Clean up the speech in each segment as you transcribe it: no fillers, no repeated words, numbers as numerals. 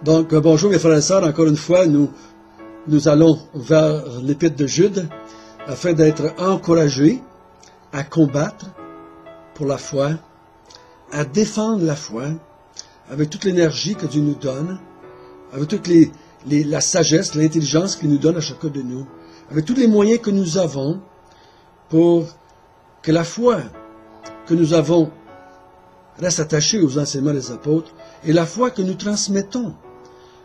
Donc, bonjour mes frères et sœurs, encore une fois, nous allons vers l'épître de Jude afin d'être encouragés à combattre pour la foi, à défendre la foi avec toute l'énergie que Dieu nous donne, avec toute la sagesse, l'intelligence qu'il nous donne à chacun de nous, avec tous les moyens que nous avons pour que la foi que nous avons reste attachée aux enseignements des apôtres et la foi que nous transmettons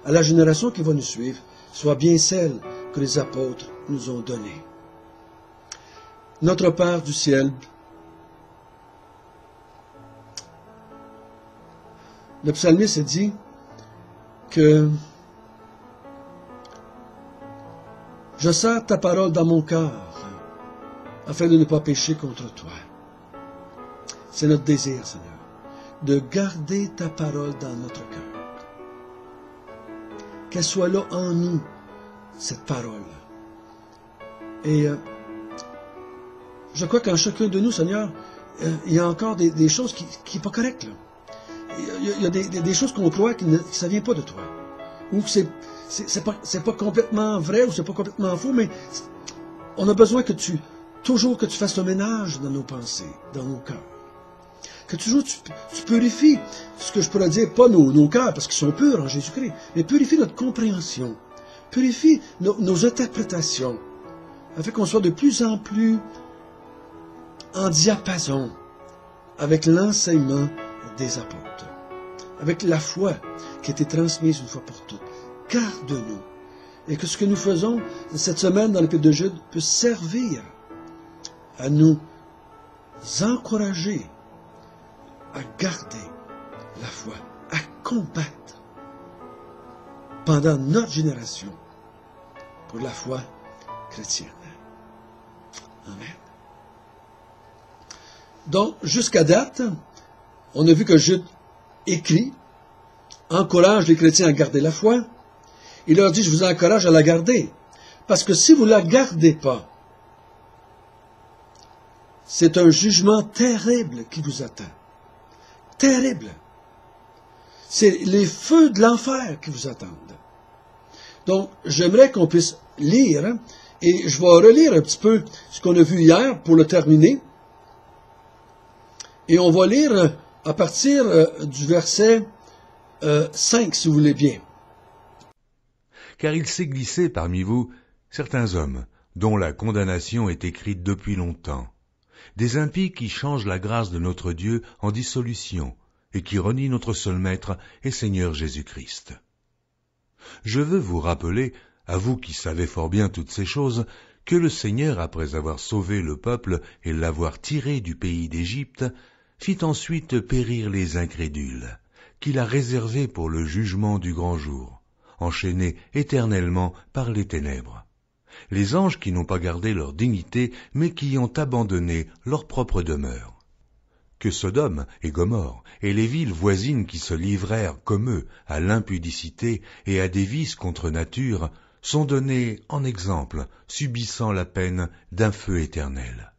à la génération qui va nous suivre soit bien celle que les apôtres nous ont donnée. Notre Père du ciel, le psalmiste dit que je serre ta parole dans mon cœur afin de ne pas pécher contre toi. C'est notre désir, Seigneur, de garder ta parole dans notre cœur. Qu'elle soit là en nous, cette parole. Et je crois qu'en chacun de nous, Seigneur, il y a encore des choses qui ne sont pas correctes. Là. Il y a des choses qu'on croit que ça ne vient pas de toi. Ou que c'est pas complètement vrai ou c'est pas complètement faux, mais on a besoin que tu fasses le ménage dans nos pensées, dans nos cœurs. Que toujours tu purifies ce que je pourrais dire, pas nos cœurs, parce qu'ils sont purs en Jésus-Christ, mais purifie notre compréhension, purifie nos interprétations, afin qu'on soit de plus en plus en diapason avec l'enseignement des apôtres, avec la foi qui a été transmise une fois pour toutes. Garde-nous, et que ce que nous faisons cette semaine dans l'Épître de Jude puisse servir à nous encourager à garder la foi, à combattre pendant notre génération pour la foi chrétienne. Amen. Donc, jusqu'à date, on a vu que Jude écrit, encourage les chrétiens à garder la foi. Il leur dit, je vous encourage à la garder. Parce que si vous ne la gardez pas, c'est un jugement terrible qui vous attend. Terrible. C'est les feux de l'enfer qui vous attendent. Donc, j'aimerais qu'on puisse lire, et je vais relire un petit peu ce qu'on a vu hier pour le terminer. Et on va lire à partir du verset 5, si vous voulez bien. Car il s'est glissé parmi vous certains hommes, dont la condamnation est écrite depuis longtemps, des impies qui changent la grâce de notre Dieu en dissolution, et qui renient notre seul Maître et Seigneur Jésus-Christ. Je veux vous rappeler, à vous qui savez fort bien toutes ces choses, que le Seigneur, après avoir sauvé le peuple et l'avoir tiré du pays d'Égypte, fit ensuite périr les incrédules, qu'il a réservés pour le jugement du grand jour, enchaînés éternellement par les ténèbres. Les anges qui n'ont pas gardé leur dignité, mais qui ont abandonné leur propre demeure. Que Sodome et Gomorrhe et les villes voisines qui se livrèrent comme eux à l'impudicité et à des vices contre nature sont donnés en exemple, subissant la peine d'un feu éternel.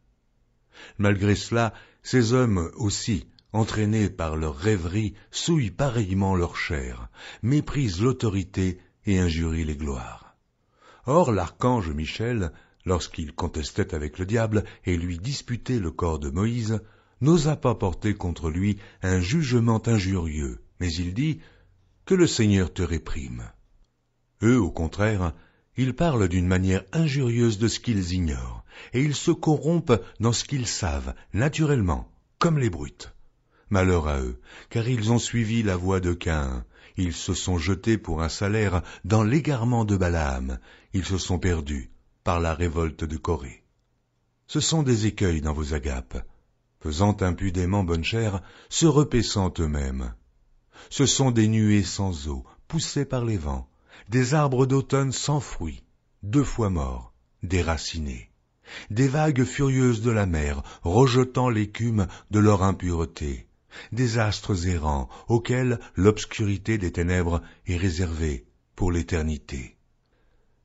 Malgré cela, ces hommes aussi, entraînés par leur rêverie, souillent pareillement leur chair, méprisent l'autorité et injurient les gloires. Or l'archange Michel, lorsqu'il contestait avec le diable et lui disputait le corps de Moïse, n'osa pas porter contre lui un jugement injurieux, mais il dit « Que le Seigneur te réprime ». Eux, au contraire, ils parlent d'une manière injurieuse de ce qu'ils ignorent, et ils se corrompent dans ce qu'ils savent, naturellement, comme les brutes. Malheur à eux, car ils ont suivi la voie de Caïn. Ils se sont jetés pour un salaire dans l'égarement de Balaam. Ils se sont perdus par la révolte de Corée. Ce sont des écueils dans vos agapes, faisant impudemment bonne chère, se repaissant eux-mêmes. Ce sont des nuées sans eau, poussées par les vents, des arbres d'automne sans fruits, 2 fois morts, déracinés, des vagues furieuses de la mer, rejetant l'écume de leur impureté, des astres errants auxquels l'obscurité des ténèbres est réservée pour l'éternité.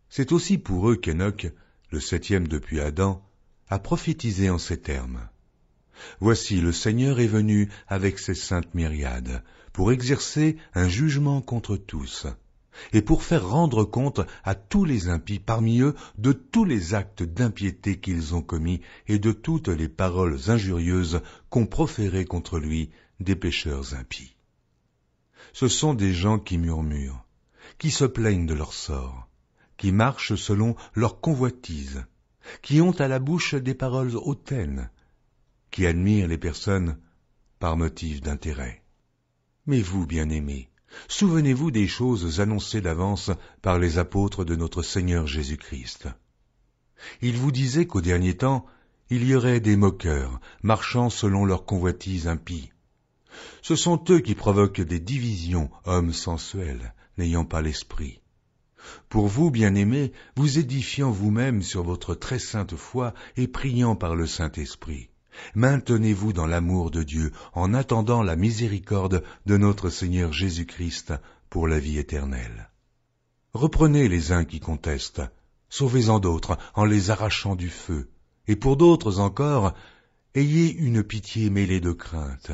C'est aussi pour eux qu'Enoch, le 7e depuis Adam, a prophétisé en ces termes. Voici, le Seigneur est venu avec ses saintes myriades, pour exercer un jugement contre tous, et pour faire rendre compte à tous les impies parmi eux de tous les actes d'impiété qu'ils ont commis et de toutes les paroles injurieuses qu'ont proférées contre lui des pécheurs impies. Ce sont des gens qui murmurent, qui se plaignent de leur sort, qui marchent selon leur convoitise, qui ont à la bouche des paroles hautaines, qui admirent les personnes par motif d'intérêt. Mais vous, bien-aimés, souvenez-vous des choses annoncées d'avance par les apôtres de notre Seigneur Jésus-Christ. Ils vous disaient qu'au dernier temps, il y aurait des moqueurs, marchant selon leur convoitise impie. Ce sont eux qui provoquent des divisions, hommes sensuels, n'ayant pas l'esprit. Pour vous, bien-aimés, vous édifiant vous-même sur votre très sainte foi et priant par le Saint-Esprit, maintenez-vous dans l'amour de Dieu en attendant la miséricorde de notre Seigneur Jésus-Christ pour la vie éternelle. Reprenez les uns qui contestent, sauvez-en d'autres en les arrachant du feu, et pour d'autres encore, ayez une pitié mêlée de crainte,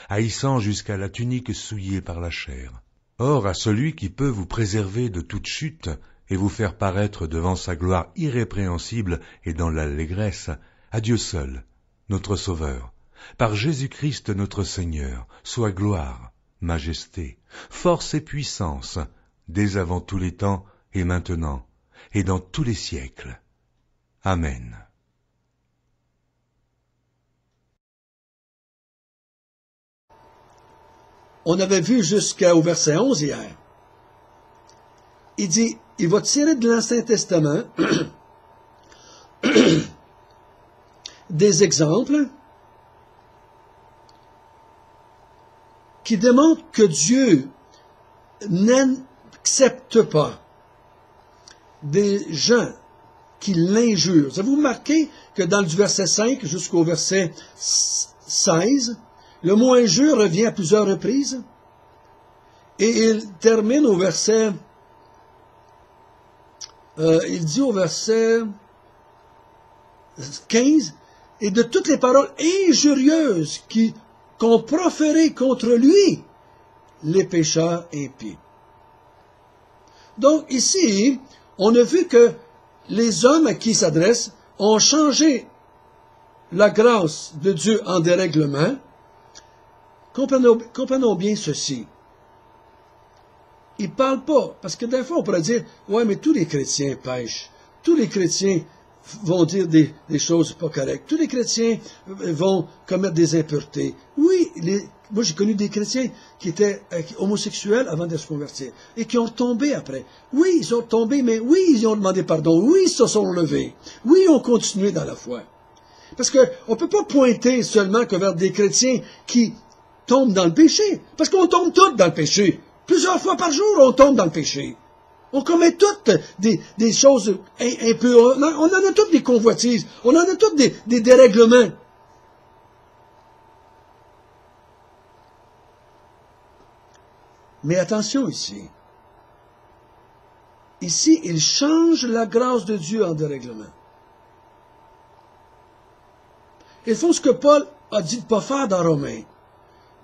haïssant jusqu'à la tunique souillée par la chair. Or, à celui qui peut vous préserver de toute chute et vous faire paraître devant sa gloire irrépréhensible et dans l'allégresse, à Dieu seul, notre Sauveur, par Jésus-Christ notre Seigneur, soit gloire, majesté, force et puissance, dès avant tous les temps et maintenant, et dans tous les siècles. Amen. On avait vu jusqu'au verset 11 hier. Il dit, il va tirer de l'Ancien Testament des exemples qui démontrent que Dieu n'accepte pas des gens qui l'injurent. Vous avez remarqué que dans le verset 5 jusqu'au verset 16, le mot injure revient à plusieurs reprises et il termine au verset, il dit au verset 15, et de toutes les paroles injurieuses qu'ont proférées contre lui les pécheurs impies. Donc ici, on a vu que les hommes à qui il s'adresse ont changé la grâce de Dieu en dérèglement. Comprenons bien ceci. Il ne parle pas, parce que des fois on pourrait dire, ouais, mais tous les chrétiens pêchent. Tous les chrétiens vont dire des choses pas correctes. Tous les chrétiens vont commettre des impuretés. Oui, moi j'ai connu des chrétiens qui étaient homosexuels avant de se convertir et qui ont tombé après. Oui, ils ont tombé, mais oui, ils ont demandé pardon. Oui, ils se sont levés. Oui, ils ont continué dans la foi. Parce qu'on ne peut pas pointer seulement que vers des chrétiens qui tombent dans le péché. Parce qu'on tombe tous dans le péché. Plusieurs fois par jour, on tombe dans le péché. On commet toutes des choses impures. On en a toutes des convoitises. On en a toutes des dérèglements. Mais attention ici. Ici, il change la grâce de Dieu en dérèglement. Ils font ce que Paul a dit de ne pas faire dans Romains.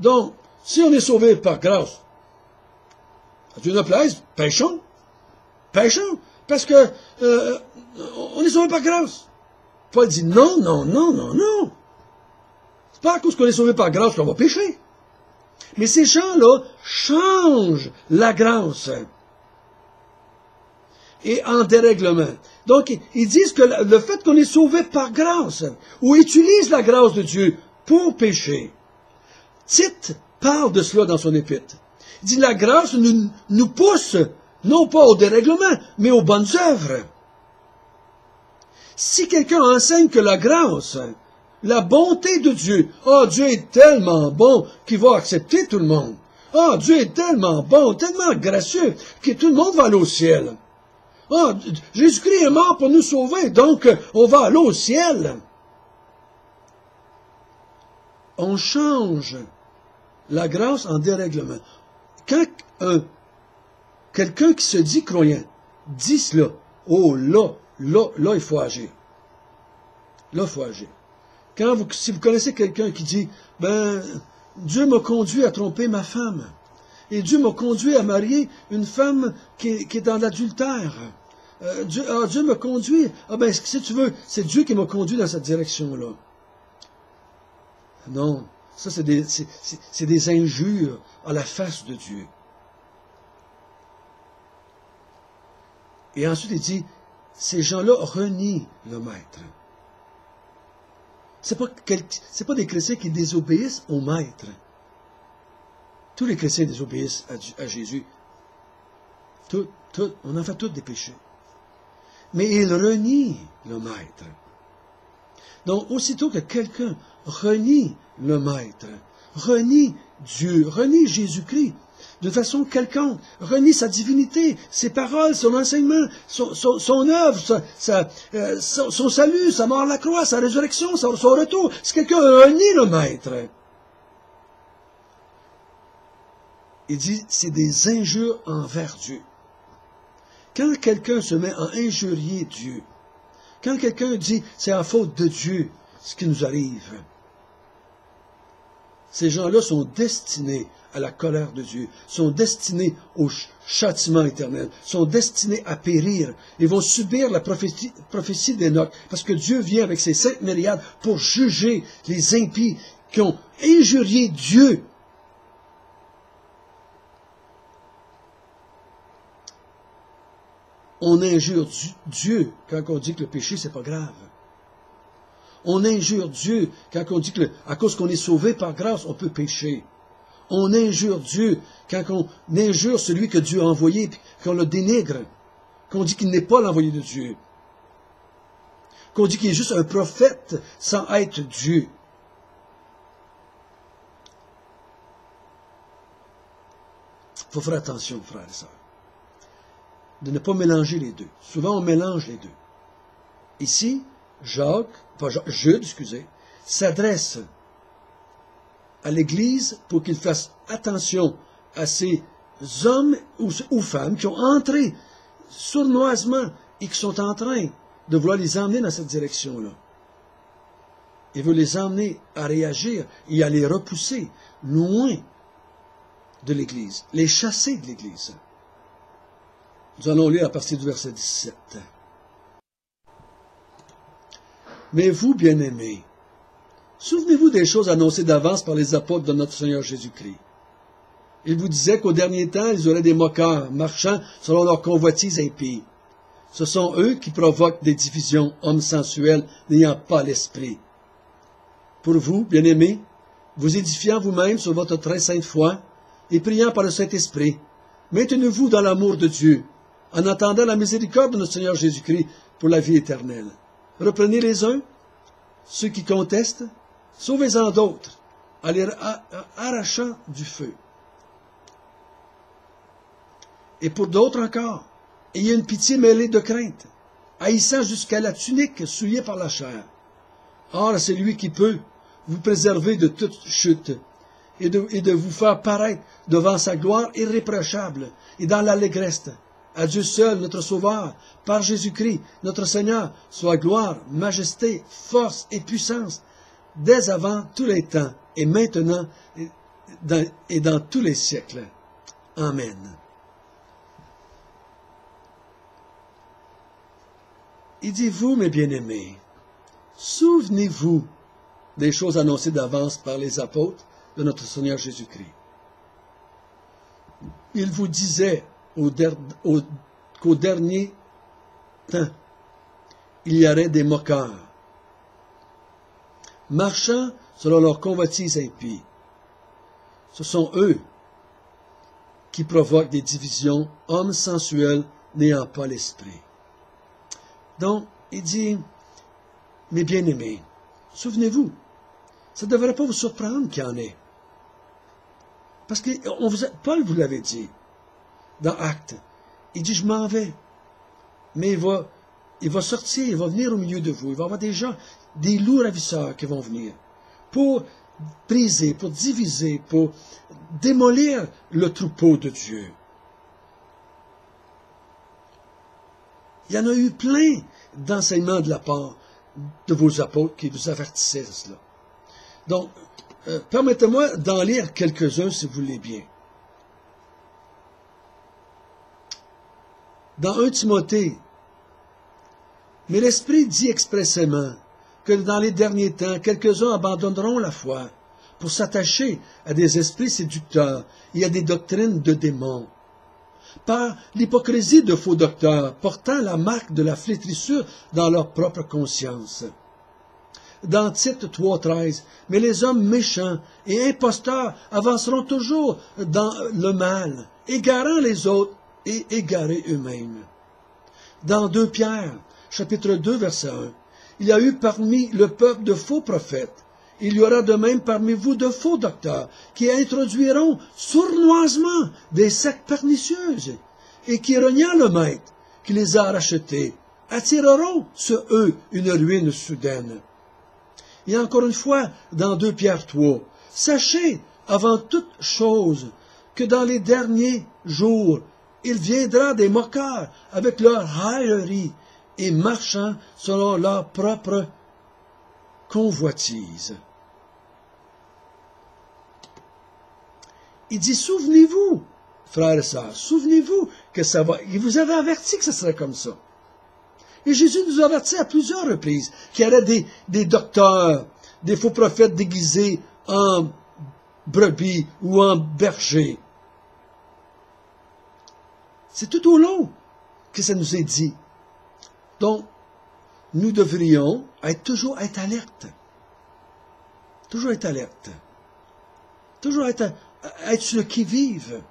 Donc, si on est sauvé par grâce, à Dieu ne plaise, péchons. Péchons. Parce que on est sauvé par grâce. Paul dit non, non, non, non, non. C'est pas à cause qu'on est sauvé par grâce qu'on va pécher. Mais ces gens-là changent la grâce. Et en dérèglement. Donc, ils disent que le fait qu'on est sauvé par grâce, ou utilise la grâce de Dieu pour pécher. Tite parle de cela dans son épître. Il dit la grâce nous pousse, non pas au dérèglement, mais aux bonnes œuvres. Si quelqu'un enseigne que la grâce, la bonté de Dieu, Dieu est tellement bon qu'il va accepter tout le monde. Dieu est tellement bon, tellement gracieux, que tout le monde va aller au ciel. Jésus-Christ est mort pour nous sauver, donc on va aller au ciel. On change la grâce en dérèglement. Quand quelqu'un qui se dit croyant dit cela, là, il faut agir. Là, il faut agir. Si vous connaissez quelqu'un qui dit, Dieu m'a conduit à tromper ma femme, Et Dieu m'a conduit à marier une femme qui est dans l'adultère. Dieu me conduit. Ah ben, si tu veux, c'est Dieu qui m'a conduit dans cette direction-là. Non, ça c'est des injures à la face de Dieu. Et ensuite il dit, ces gens-là renient le Maître. C'est pas des chrétiens qui désobéissent au Maître. Tous les chrétiens désobéissent à Jésus. On en fait tous des péchés. Mais ils renient le Maître. Donc, aussitôt que quelqu'un renie le Maître, renie Dieu, renie Jésus-Christ, de façon quelconque, renie sa divinité, ses paroles, son enseignement, son œuvre, son salut, sa mort à la croix, sa résurrection, son retour, si quelqu'un renie le Maître, il dit, c'est des injures envers Dieu. Quand quelqu'un se met à injurier Dieu, quand quelqu'un dit, c'est à faute de Dieu ce qui nous arrive, ces gens-là sont destinés à la colère de Dieu, sont destinés au châtiment éternel, sont destinés à périr. Ils vont subir la prophétie d'Enoch, parce que Dieu vient avec ses 5 myriades pour juger les impies qui ont injurié Dieu. On injure Dieu quand on dit que le péché, c'est pas grave. On injure Dieu quand on dit que, à cause qu'on est sauvé par grâce, on peut pécher. On injure Dieu quand on injure celui que Dieu a envoyé, puis qu'on le dénigre, qu'on dit qu'il n'est pas l'envoyé de Dieu, qu'on dit qu'il est juste un prophète sans être Dieu. Il faut faire attention, frères et sœurs, de ne pas mélanger les deux. Souvent, on mélange les deux. Ici, Jude, s'adresse à l'Église pour qu'il fasse attention à ces hommes ou femmes qui ont entré sournoisement et qui sont en train de vouloir les emmener dans cette direction-là. Il veut les emmener à réagir et à les repousser loin de l'Église, les chasser de l'Église. Nous allons lire à partir du verset 17. Mais vous, bien-aimés, souvenez-vous des choses annoncées d'avance par les apôtres de notre Seigneur Jésus-Christ. Ils vous disaient qu'au dernier temps, ils auraient des moqueurs, marchant selon leur convoitise impie. Ce sont eux qui provoquent des divisions, hommes sensuels, n'ayant pas l'esprit. Pour vous, bien-aimés, vous édifiant vous-même sur votre très sainte foi, et priant par le Saint-Esprit, maintenez-vous dans l'amour de Dieu, en attendant la miséricorde de notre Seigneur Jésus-Christ pour la vie éternelle. Reprenez les uns, ceux qui contestent, sauvez-en d'autres, en les arrachant du feu. Et pour d'autres encore, ayez une pitié mêlée de crainte, haïssant jusqu'à la tunique souillée par la chair. Or, c'est lui qui peut vous préserver de toute chute, et de vous faire paraître devant sa gloire irréprochable, et dans l'allégresse. À Dieu seul, notre Sauveur, par Jésus-Christ, notre Seigneur, soit gloire, majesté, force et puissance, dès avant tous les temps, et maintenant, et dans tous les siècles. Amen. Il dit, vous, mes bien-aimés, souvenez-vous des choses annoncées d'avance par les apôtres de notre Seigneur Jésus-Christ. Il vous disait qu'au dernier temps, il y aurait des moqueurs, marchant selon leur convoitise impie. Ce sont eux qui provoquent des divisions, hommes sensuels n'ayant pas l'esprit. Donc, il dit, mes bien-aimés, souvenez-vous, ça ne devrait pas vous surprendre qu'il y en ait. Parce que Paul vous l'avait dit, dans Actes, il dit, je m'en vais, mais il va sortir, il va venir au milieu de vous, il va y avoir des gens, des loups ravisseurs qui vont venir, pour briser, pour diviser, pour démolir le troupeau de Dieu. Il y en a eu plein d'enseignements de la part de vos apôtres qui vous avertissaient de cela. Donc, permettez-moi d'en lire quelques-uns si vous voulez bien. dans 1 Timothée, mais l'Esprit dit expressément que dans les derniers temps, quelques-uns abandonneront la foi pour s'attacher à des esprits séducteurs et à des doctrines de démons, par l'hypocrisie de faux docteurs portant la marque de la flétrissure dans leur propre conscience. Dans Tite 3,13, mais les hommes méchants et imposteurs avanceront toujours dans le mal, égarant les autres et égarés eux-mêmes. Dans 2 Pierre, chapitre 2, verset 1, il y a eu parmi le peuple de faux prophètes. Il y aura de même parmi vous de faux docteurs qui introduiront sournoisement des sectes pernicieuses et qui, reniant le maître qui les a rachetés, attireront sur eux une ruine soudaine. Et encore une fois, dans 2 Pierre 3, sachez avant toute chose que dans les derniers jours, il viendra des moqueurs avec leur raillerie et marchant selon leur propre convoitise. Il dit, souvenez-vous, frères et sœurs, souvenez-vous que ça va. Il vous avait averti que ce serait comme ça. Et Jésus nous a averti à plusieurs reprises qu'il y aurait des docteurs, des faux prophètes déguisés en brebis ou en bergers. C'est tout au long que ça nous est dit. Donc, nous devrions toujours être alertes. Toujours être alertes. Toujours être sur le qui-vive.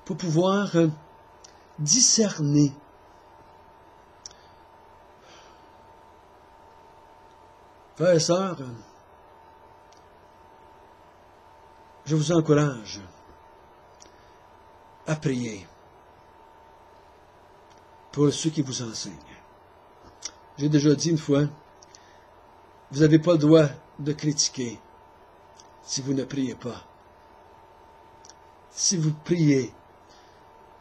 Pour pouvoir discerner. Frères et sœurs, je vous encourage à prier pour ceux qui vous enseignent. J'ai déjà dit une fois, vous n'avez pas le droit de critiquer si vous ne priez pas. Si vous priez,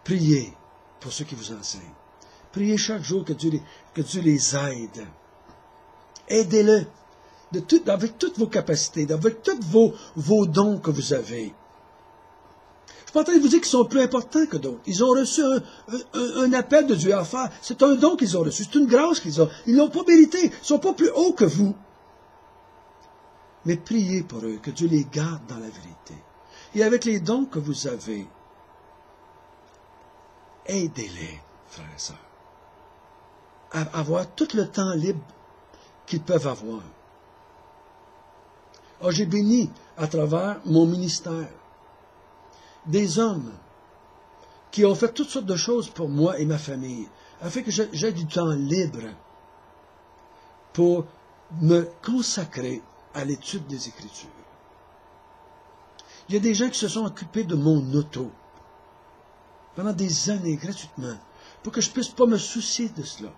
priez pour ceux qui vous enseignent. Priez chaque jour que Dieu les aide. Aidez-le avec toutes vos capacités, avec tous vos dons que vous avez. Je ne suis pas en train de vous dire qu'ils sont plus importants que d'autres. Ils ont reçu un appel de Dieu à faire. C'est un don qu'ils ont reçu. C'est une grâce qu'ils ont. Ils ne l'ont pas mérité. Ils ne sont pas plus hauts que vous. Mais priez pour eux, que Dieu les garde dans la vérité. Et avec les dons que vous avez, aidez-les, frères et sœurs, à avoir tout le temps libre qu'ils peuvent avoir. Alors, j'ai béni à travers mon ministère des hommes qui ont fait toutes sortes de choses pour moi et ma famille, afin que j'ai du temps libre pour me consacrer à l'étude des Écritures. Il y a des gens qui se sont occupés de mon auto pendant des années, gratuitement, pour que je ne puisse pas me soucier de cela.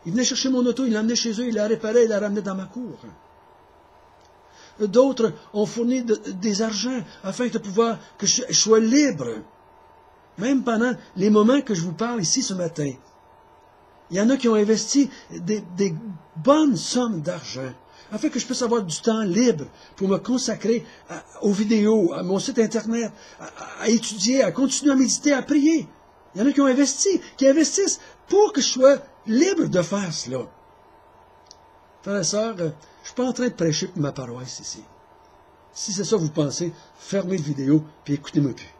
Ils venaient chercher mon auto, ils l'emmenaient chez eux, ils la réparaient, ils la ramenaient dans ma cour. D'autres ont fourni des argents afin que je sois libre. Même pendant les moments que je vous parle ici ce matin. Il y en a qui ont investi des bonnes sommes d'argent afin que je puisse avoir du temps libre pour me consacrer aux vidéos, à mon site Internet, à étudier, à continuer à méditer, à prier. Il y en a qui investissent pour que je sois libre de faire cela. Frères et sœurs, je ne suis pas en train de prêcher pour ma paroisse ici. Si c'est ça que vous pensez, fermez la vidéo et écoutez-moi plus.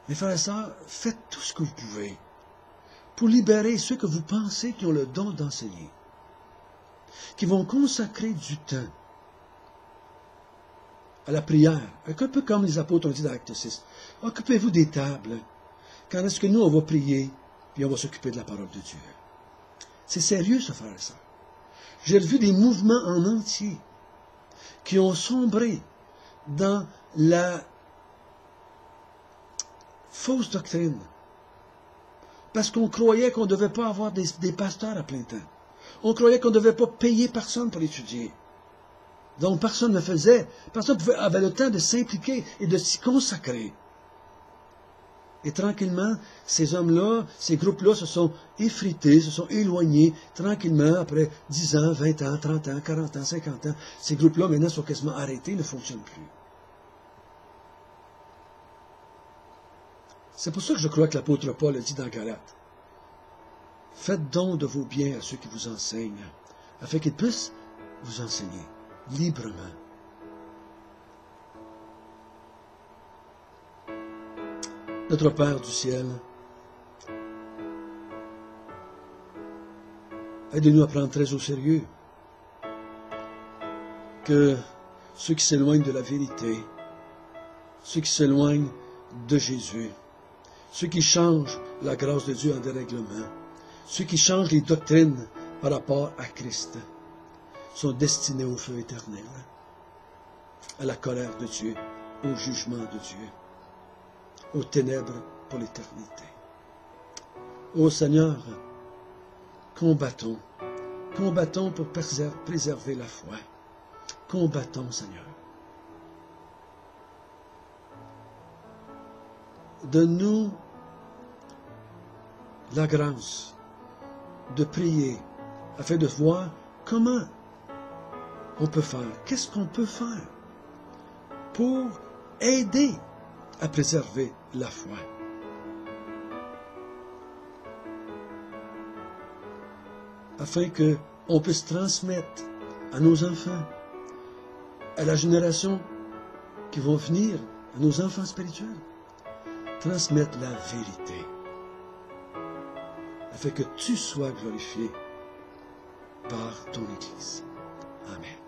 Mes frères et sœurs, faites tout ce que vous pouvez pour libérer ceux que vous pensez qui ont le don d'enseigner, qui vont consacrer du temps à la prière, un peu comme les apôtres ont dit dans Acte 6. Occupez-vous des tables. Quand est-ce que nous, on va prier, puis on va s'occuper de la parole de Dieu. C'est sérieux, ce frère et sœur. J'ai vu des mouvements en entier qui ont sombré dans la fausse doctrine. Parce qu'on croyait qu'on ne devait pas avoir des pasteurs à plein temps. On croyait qu'on ne devait pas payer personne pour étudier. Donc personne ne faisait, personne avait le temps de s'impliquer et de s'y consacrer. Et tranquillement, ces hommes-là, ces groupes-là se sont effrités, se sont éloignés, tranquillement, après 10 ans, 20 ans, 30 ans, 40 ans, 50 ans. Ces groupes-là, maintenant, sont quasiment arrêtés, ne fonctionnent plus. C'est pour ça que je crois que l'apôtre Paul a dit dans Galates, faites don de vos biens à ceux qui vous enseignent, afin qu'ils puissent vous enseigner librement. Notre Père du ciel, aide-nous à prendre très au sérieux que ceux qui s'éloignent de la vérité, ceux qui s'éloignent de Jésus, ceux qui changent la grâce de Dieu en dérèglement, ceux qui changent les doctrines par rapport à Christ, sont destinés au feu éternel, à la colère de Dieu, au jugement de Dieu, aux ténèbres pour l'éternité. Ô Seigneur, combattons pour préserver la foi. Combattons, Seigneur. Donne-nous la grâce de prier afin de voir comment on peut faire, qu'est-ce qu'on peut faire pour aider à préserver la foi. Afin qu'on puisse transmettre à nos enfants, à la génération qui vont venir, à nos enfants spirituels, transmettre la vérité, afin que tu sois glorifié par ton Église. Amen.